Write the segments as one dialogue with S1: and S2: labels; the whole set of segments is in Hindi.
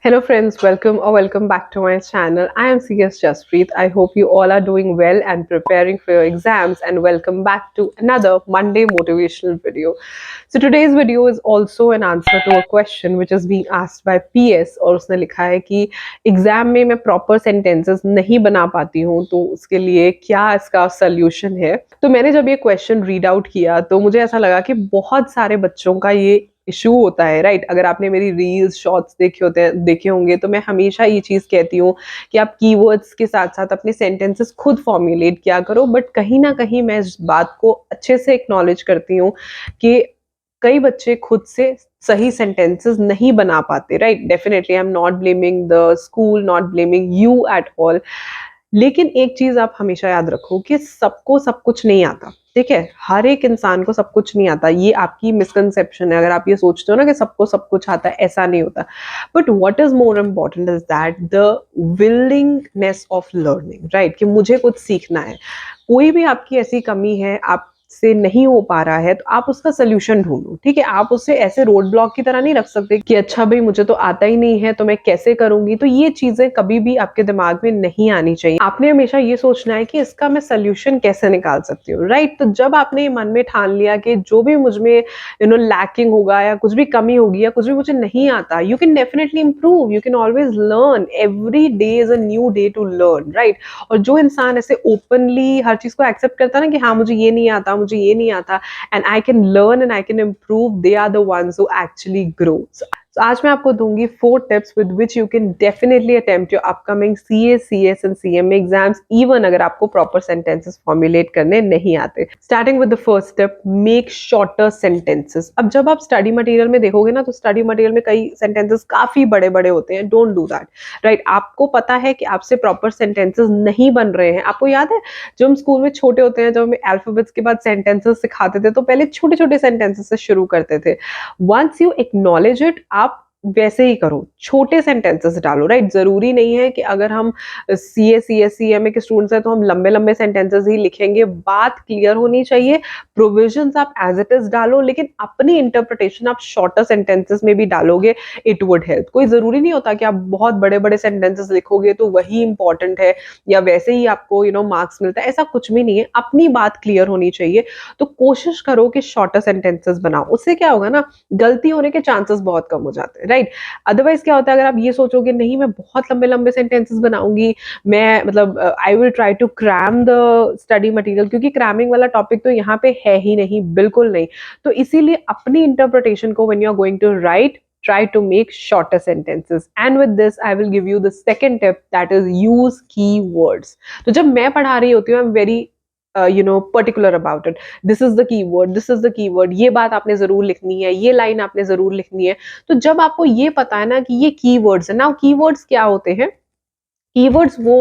S1: Hello friends, welcome or welcome back to my channel. I am CS Jaspreet. I hope you all are doing well and preparing for your exams, and welcome back to another Monday motivational video. So today's video is also an answer to a question which is being asked by PS, और उसने लिखा है कि एग्जाम में मैं प्रॉपर सेंटेंसेस नहीं बना पाती हूँ, तो उसके लिए क्या इसका सोल्यूशन है। तो मैंने जब ये क्वेश्चन रीड आउट किया तो मुझे ऐसा लगा कि बहुत सारे बच्चों का ये इशू होता है, राइट। अगर आपने मेरी रील्स शॉर्ट्स देखे होंगे तो मैं हमेशा ये चीज कहती हूँ कि आप कीवर्ड्स के साथ साथ अपने सेंटेंसेस खुद फॉर्मुलेट किया करो, बट कहीं ना कहीं मैं इस बात को अच्छे से एक्नॉलेज करती हूँ कि कई बच्चे खुद से सही सेंटेंसेस नहीं बना पाते, right. Definitely I am not blaming the school, not blaming you at all. लेकिन एक चीज आप हमेशा याद रखो कि सबको सब कुछ नहीं आता, ठीक है। हर एक इंसान को सब कुछ नहीं आता, ये आपकी मिसकंसेप्शन है। अगर आप ये सोचते हो ना कि सबको सब कुछ आता है, ऐसा नहीं होता। But what is more important is that the willingness of learning, right, कि मुझे कुछ सीखना है। कोई भी आपकी ऐसी कमी है, आप से नहीं हो पा रहा है, तो आप उसका सोल्यूशन ढूंढो, ठीक है। आप उसे ऐसे रोड ब्लॉक की तरह नहीं रख सकते कि अच्छा भाई मुझे तो आता ही नहीं है तो मैं कैसे करूंगी। तो ये चीजें कभी भी आपके दिमाग में नहीं आनी चाहिए। आपने हमेशा ये सोचना है कि इसका मैं सोल्यूशन कैसे निकाल सकती हूँ, राइट। तो जब आपने मन में ठान लिया कि जो भी मुझ में लैकिंग होगा या कुछ भी कमी होगी या कुछ भी मुझे नहीं आता, you can definitely improve, you can always learn. Every day is a new day to learn, right. और जो इंसान ऐसे ओपनली हर चीज को एक्सेप्ट करता है ना कि हाँ मुझे ये नहीं आता, मुझे ये नहीं आता, and I can learn and I can improve, they are the ones who actually grow. तो आज मैं आपको दूंगी 4 tips with which you can definitely attempt your upcoming CA, CS and CMA exams, even अगर आपको प्रॉपर सेंटेंसेस फॉर्मुलेट करने नहीं आते। Starting with the first tip, make shorter sentences. अब जब आप स्टडी मटेरियल में देखोगे ना, तो स्टडी मटेरियल में कई सेंटेंसेस काफी बड़े बड़े होते हैं। Don't do that, right. आपको पता है कि आपसे प्रॉपर सेंटेंसेस नहीं बन रहे हैं। आपको याद है जब हम स्कूल में छोटे होते हैं, जब हमें अल्फाबेट्स के बाद सेंटेंसेस सिखाते थे, तो पहले छोटे छोटे सेंटेंसेस से शुरू करते थे। वंस यू एक्नॉलेज इट, आप वैसे ही करो, छोटे सेंटेंसेस डालो, राइट। जरूरी नहीं है कि अगर हम सीए, सीएस, सीएमए के स्टूडेंट्स हैं तो हम लंबे लंबे सेंटेंसेस ही लिखेंगे। बात क्लियर होनी चाहिए। प्रोविजंस आप एज इट इज डालो, लेकिन अपनी इंटरप्रिटेशन आप शॉर्टर सेंटेंसेस में भी डालोगे, इट वुड हेल्प। कोई जरूरी नहीं होता कि आप बहुत बड़े बड़े सेंटेंसेस लिखोगे तो वही इंपॉर्टेंट है या वैसे ही आपको मार्क्स मिलता है, ऐसा कुछ भी नहीं है। अपनी बात क्लियर होनी चाहिए। तो कोशिश करो कि शॉर्टर सेंटेंसेस बनाओ। उससे क्या होगा ना, गलती होने के चांसेस बहुत कम हो जाते हैं, राइट। अदरवाइज क्या होता है, अगर आप ये सोचोगे नहीं मैं बहुत लंबे लंबे सेंटेंसेस बनाऊंगी, मैं मतलब I will try to cram the study material, क्योंकि क्रैमिंग वाला टॉपिक तो यहाँ पे है ही नहीं, बिल्कुल नहीं। तो इसीलिए अपनी इंटरप्रिटेशन को when you are going to write, try to make shorter sentences. And with this I will give you the second tip, that is use keywords. तो जब मैं पढ़ा रही होती हूँ, I'm very particular about it. This is the keyword, this is the keyword, ये बात आपने जरूर लिखनी है, ये लाइन आपने जरूर लिखनी है। तो जब आपको ये पता है ना कि ये कीवर्ड्स है ना, कीवर्ड्स क्या होते हैं, कीवर्ड्स वो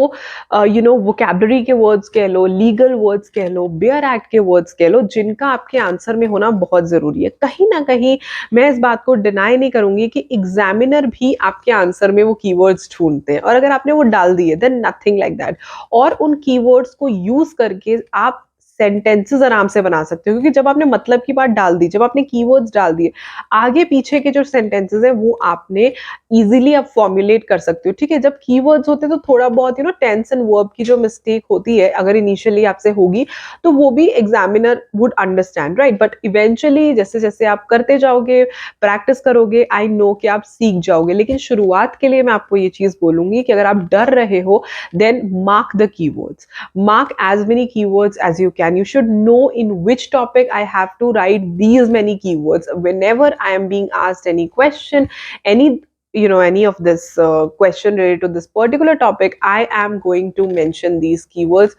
S1: वोकैबुलरी के वर्ड्स कह लो, लीगल वर्ड्स कह लो, बेयर एक्ट के वर्ड्स कह लो, जिनका आपके आंसर में होना बहुत जरूरी है। कहीं ना कहीं मैं इस बात को डिनाई नहीं करूंगी कि एग्जामिनर भी आपके आंसर में वो कीवर्ड्स ढूंढते हैं, और अगर आपने वो डाल दिए देन नथिंग लाइक दैट। और उन कीवर्ड्स को यूज करके आप सेंटेंसेस आराम से बना सकते हो, क्योंकि जब आपने मतलब की बात डाल दी, जब आपने कीवर्ड्स डाल दिए, आगे पीछे के जो सेंटेंसेस हैं वो आपने इजीली आप फॉर्मुलेट कर सकते हो, ठीक है। जब कीवर्ड्स होते हैं तो थोड़ा बहुत टेंस एंड वर्ब की जो मिस्टेक होती है, अगर इनिशियली आपसे होगी तो वो भी examiner would understand, right. But eventually जैसे जैसे आप करते जाओगे, प्रैक्टिस करोगे, आई नो कि आप सीख जाओगे। लेकिन शुरुआत के लिए मैं आपको ये चीज बोलूंगी कि अगर आप डर रहे हो, then mark the keywords, mark as many keywords as you can. You should know in which topic I have to write these many keywords. Whenever I am being asked any question, any of this question related to this particular topic, I am going to mention these keywords.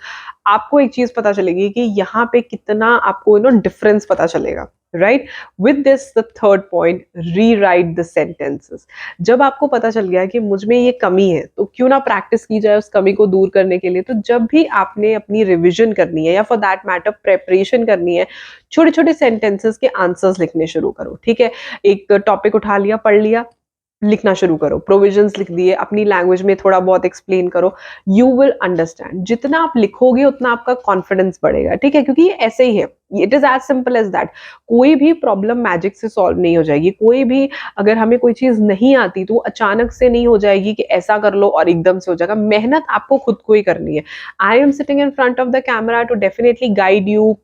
S1: आपको एक चीज पता चलेगी कि यहाँ पे कितना आपको डिफरेंस पता चलेगा, right. With this the third point, rewrite the sentences. जब आपको पता चल गया कि मुझ में ये कमी है, तो क्यों ना प्रैक्टिस की जाए उस कमी को दूर करने के लिए। तो जब भी आपने अपनी रिविजन करनी है या फॉर दैट मैटर प्रेपरेशन करनी है, छोटे छोटे सेंटेंसेस के आंसर्स लिखने शुरू करो, ठीक है। एक टॉपिक उठा लिया, पढ़ लिया, लिखना शुरू करो, प्रोविजंस लिख दिए, अपनी लैंग्वेज में थोड़ा बहुत एक्सप्लेन करो, यू विल अंडरस्टैंड। जितना आप लिखोगे उतना आपका कॉन्फिडेंस बढ़ेगा, ठीक है, क्योंकि ये ऐसे ही है, it is as simple as that. कोई भी प्रॉब्लम मैजिक से सॉल्व नहीं हो जाएगी, कोई भी, अगर हमें कोई चीज नहीं आती तो वो अचानक से नहीं हो जाएगी कि ऐसा कर लो और एकदम से हो जाएगा। मेहनत आपको खुद को ही करनी है। I am sitting in front of the camera to definitely guide you,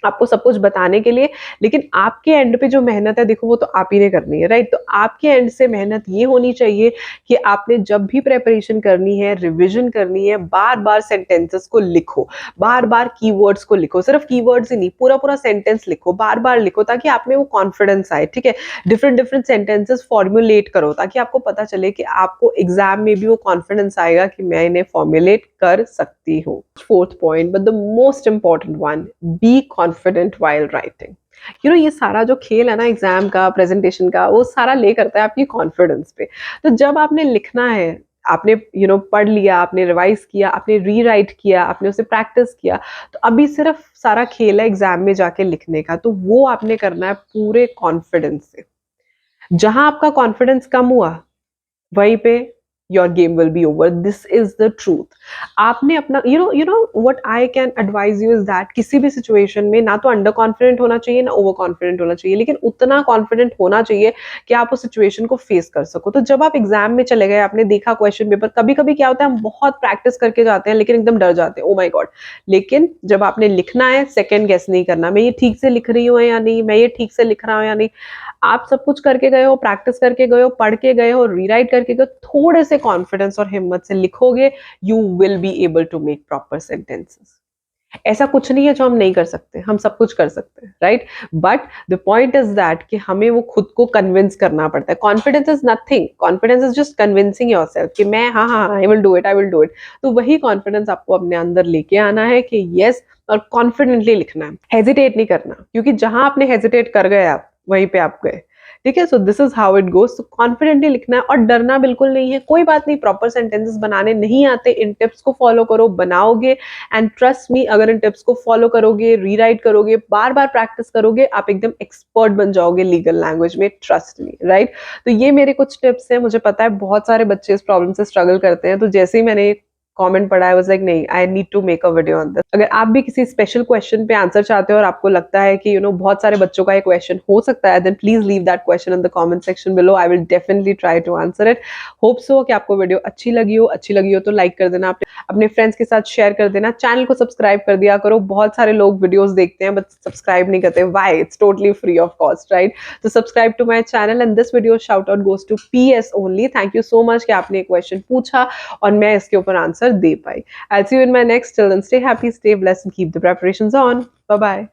S1: आपको सब कुछ बताने के लिए, लेकिन आपके एंड पे जो मेहनत है देखो वो तो आप ही ने करनी है, राइट। तो आपके एंड से मेहनत ये होनी चाहिए कि आपने जब भी प्रेपरेशन करनी है, रिवीजन करनी है, बार बार सेंटेंसेस को लिखो, बार बार कीवर्ड्स को लिखो, सिर्फ कीवर्ड्स ही नहीं, पूरा पूरा सेंटेंस लिखो, बार बार लिखो, ताकि आप में वो कॉन्फिडेंस आए, ठीक है। डिफरेंट डिफरेंट सेंटेंसेस फॉर्मुलेट करो, ताकि आपको पता चले कि आपको एग्जाम में भी वो कॉन्फिडेंस आएगा कि मैं इन्हें फॉर्मुलेट कर सकती हूँ। Fourth point, but the most important one, be confident while writing. ये सारा जो खेल है ना एग्जाम का, प्रेजेंटेशन का, वो सारा ले करता है आपकी कॉन्फिडेंस पे। तो जब आपने लिखना है, आपने पढ़ लिया, आपने रिवाइज किया, आपने रीराइट किया, आपने उसे प्रैक्टिस किया, तो अभी सिर्फ सारा खेल है एग्जाम में जाके लिखने का। तो वो आपने करना है पूरे कॉन्फिडेंस से। जहां आपका कॉन्फिडेंस कम हुआ, वहीं पे your game will be over. This is the truth. आपने अपना what I can advise you is that किसी भी सिचुएशन में ना तो अंडर कॉन्फिडेंट होना चाहिए ना ओवर कॉन्फिडेंट होना चाहिए, लेकिन उतना कॉन्फिडेंट होना चाहिए कि आप उस सिचुएशन को फेस कर सको। तो जब आप एग्जाम में चले गए, आपने देखा क्वेश्चन पेपर, कभी कभी क्या होता है, हम बहुत प्रैक्टिस करके जाते हैं लेकिन एकदम डर जाते हैं, ओ माय गॉड। लेकिन जब आपने लिखना है, सेकंड गेस नहीं करना, मैं ये ठीक से लिख रही हूँ या नहीं, मैं ये ठीक से लिख रहा हूँ या नहीं। आप सब कुछ करके गए हो, प्रैक्टिस करके गए हो, पढ़ के गए हो, रीराइट करके गए, थोड़े से कॉन्फिडेंस और हिम्मत से लिखोगे, you will be able to make proper sentences. ऐसा कुछ नहीं है जो हम नहीं कर सकते, हम सब कुछ कर सकते हैं, right. But the point is that कि हमें वो खुद को कन्विंस करना पड़ता है। Confidence is nothing, confidence is just convincing yourself कि मैं हाँ हाँ I will do it, I will do it. तो वही कॉन्फिडेंस आपको अपने अंदर लेके आना है कि यस, और कॉन्फिडेंटली लिखना है, हेजिटेट नहीं करना, क्योंकि जहां आपने हेजिटेट कर गए आप वहीं पे आप गए, ठीक है। So this is how it goes. तो कॉन्फिडेंटली लिखना है और डरना बिल्कुल नहीं है। कोई बात नहीं, प्रॉपर सेंटेंसेस बनाने नहीं आते, इन टिप्स को फॉलो करो, बनाओगे, एंड ट्रस्ट मी, अगर इन टिप्स को फॉलो करोगे, रीराइट करोगे, बार बार प्रैक्टिस करोगे, आप एकदम एक्सपर्ट बन जाओगे लीगल लैंग्वेज में, ट्रस्ट मी, राइट। तो ये मेरे कुछ टिप्स हैं। मुझे पता है बहुत सारे बच्चे इस प्रॉब्लम से स्ट्रगल करते हैं, तो जैसे ही मैंने कमेंट पढ़ा, आई वाज लाइक नहीं, I need to make a video on this. अगर आप भी किसी स्पेशल क्वेश्चन पे आंसर चाहते हो और आपको लगता है कि बहुत सारे बच्चों का ये क्वेश्चन हो सकता है, then please leave that question in the comment section below, I will definitely try to answer it. Hope so कि आपको वीडियो अच्छी लगी हो तो लाइक कर देना, अपने फ्रेंड्स के साथ शेयर कर देना, चैनल को सब्सक्राइब कर दिया करो। बहुत सारे लोग वीडियोस देखते हैं बट सब्सक्राइब नहीं करते, why? It's totally free of cost, right. तो subscribe to my channel, and this video shout out goes to PS only. Thank you so much कि आपने क्वेश्चन पूछा और मैं इसके ऊपर आंसर दे पाई। I'll see you in my next. Till then, stay happy, stay blessed, and keep the preparations on. Bye bye.